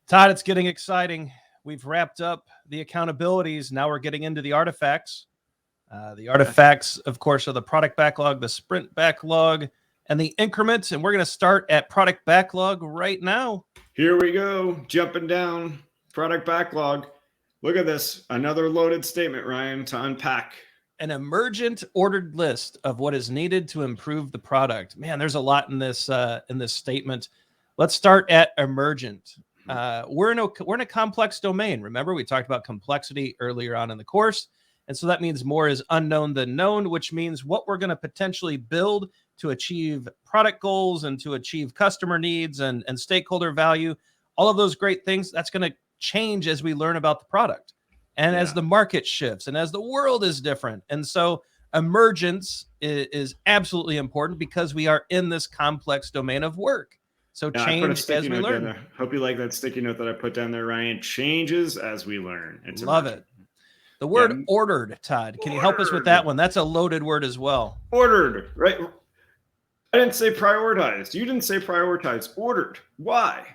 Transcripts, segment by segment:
Todd, it's getting exciting. We've wrapped up the accountabilities. Now we're getting into the artifacts. The artifacts, of course, are the product backlog, the sprint backlog, and the increments. And we're going to start at product backlog right now. Here we go, jumping down. Product backlog. Look at this. Another loaded statement, Ryan, to unpack. An emergent ordered list of what is needed to improve the product. Man, there's a lot in this statement. Let's start at emergent. We're in a complex domain. Remember, we talked about complexity earlier on in the course. And so that means more is unknown than known, which means what we're going to potentially build to achieve product goals and to achieve customer needs and stakeholder value. All of those great things, that's going to change as we learn about the product and as the market shifts and as the world is different. And so emergence is absolutely important because we are in this complex domain of work. So change as we learn. Hope you like that sticky note that I put down there, Ryan. Changes as we learn. It's Love it. The word ordered, Todd. Can you help us with that one? That's a loaded word as well. Ordered, right? I didn't say prioritized. You didn't say prioritized. Ordered. Why?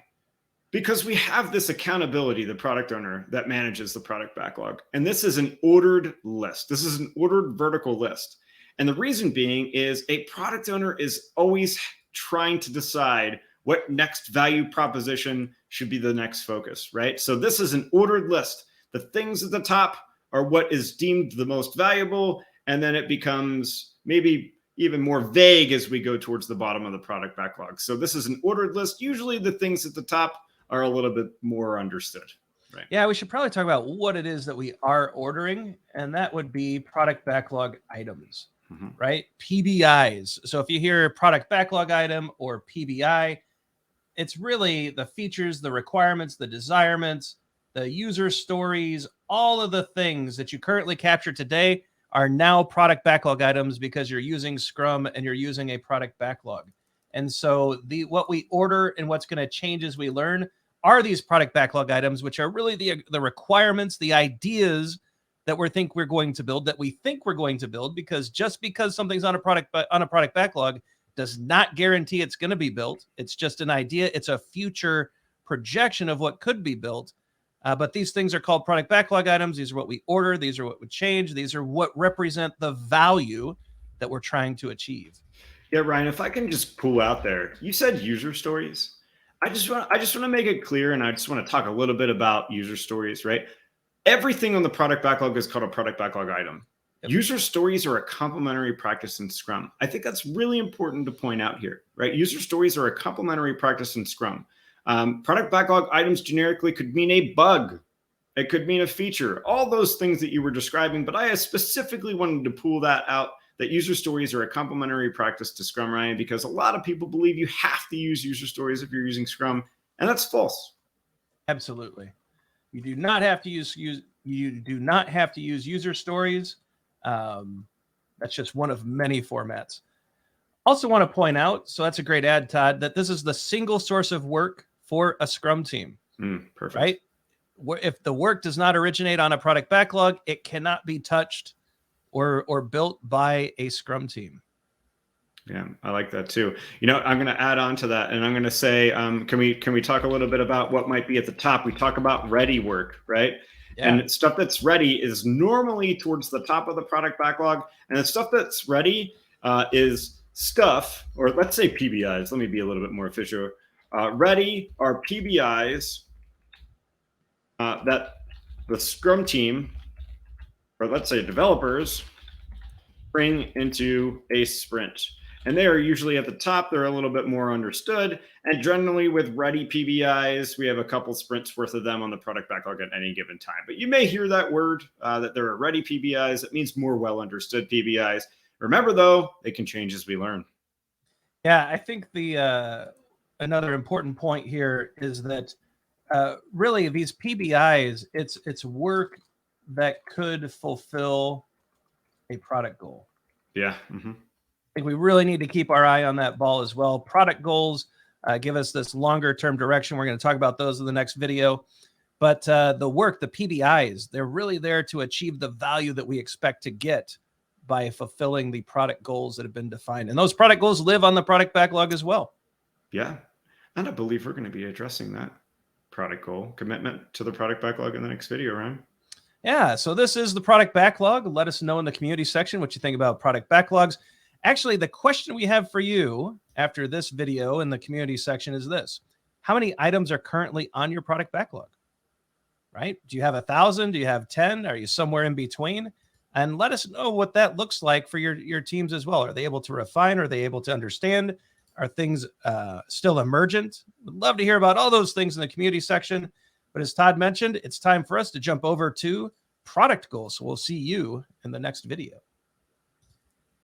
Because we have this accountability, the product owner that manages the product backlog. And this is an ordered list. This is an ordered vertical list. And the reason being is a product owner is always trying to decide what next value proposition should be the next focus, right? So this is an ordered list. The things at the top are what is deemed the most valuable. And then it becomes maybe even more vague as we go towards the bottom of the product backlog. So this is an ordered list. Usually the things at the top are a little bit more understood. Right. Yeah, we should probably talk about what it is that we are ordering, and that would be product backlog items, right? PBIs. So if you hear product backlog item or PBI, it's really the features, the requirements, the desirements, the user stories, all of the things that you currently capture today are now product backlog items because you're using Scrum and you're using a product backlog. And so what we order and what's going to change as we learn are these product backlog items, which are really the requirements, the ideas that we think we're going to build, because just because something's on a product backlog does not guarantee it's going to be built. It's just an idea. It's a future projection of what could be built. But these things are called product backlog items. These are what we order. These are what would change. These are what represent the value that we're trying to achieve. Yeah, Ryan, if I can just pull out there, you said user stories. I just want to make it clear, and I just want to talk a little bit about user stories, right? Everything on the product backlog is called a product backlog item. Yep. User stories are a complementary practice in Scrum. I think that's really important to point out here, right? User stories are a complementary practice in Scrum. Product backlog items generically could mean a bug. It could mean a feature, all those things that you were describing, but I specifically wanted to pull that out, that user stories are a complementary practice to Scrum, Ryan, because a lot of people believe you have to use user stories if you're using Scrum, and that's false. Absolutely. You do not have to use user stories. That's just one of many formats. Also want to point out, so that's a great add, Todd, that this is the single source of work for a Scrum team. Perfect. Right? If the work does not originate on a product backlog, it cannot be touched or built by a Scrum team. Yeah, I like that too. You know, I'm going to add on to that, and I'm going to say, can we talk a little bit about what might be at the top? We talk about ready work, right? Yeah. And stuff that's ready is normally towards the top of the product backlog, and the stuff that's ready is stuff, or let's say PBIs. Let me be a little bit more official. Ready are PBIs that the Scrum team, or let's say developers, bring into a sprint. And they are usually at the top. They're a little bit more understood. And generally with ready PBIs, we have a couple sprints worth of them on the product backlog at any given time. But you may hear that word, that there are ready PBIs. It means more well-understood PBIs. Remember, though, they can change as we learn. Yeah, I think another important point here is that really these PBIs, it's work that could fulfill a product goal. Yeah. I think we really need to keep our eye on that ball as well. Product goals give us this longer term direction. We're going to talk about those in the next video. But the work, the PBIs, they're really there to achieve the value that we expect to get by fulfilling the product goals that have been defined. And those product goals live on the product backlog as well. Yeah. And I believe we're going to be addressing that product goal, commitment to the product backlog in the next video, Ryan. Yeah, so this is the product backlog. Let us know in the community section what you think about product backlogs. Actually, the question we have for you after this video in the community section is this: how many items are currently on your product backlog? Right? Do you have 1,000? Do you have 10? Are you somewhere in between? And let us know what that looks like for your teams as well. Are they able to refine? Are they able to understand? Are things still emergent? Would love to hear about all those things in the community section. But as Todd mentioned, it's time for us to jump over to product goals. So we'll see you in the next video.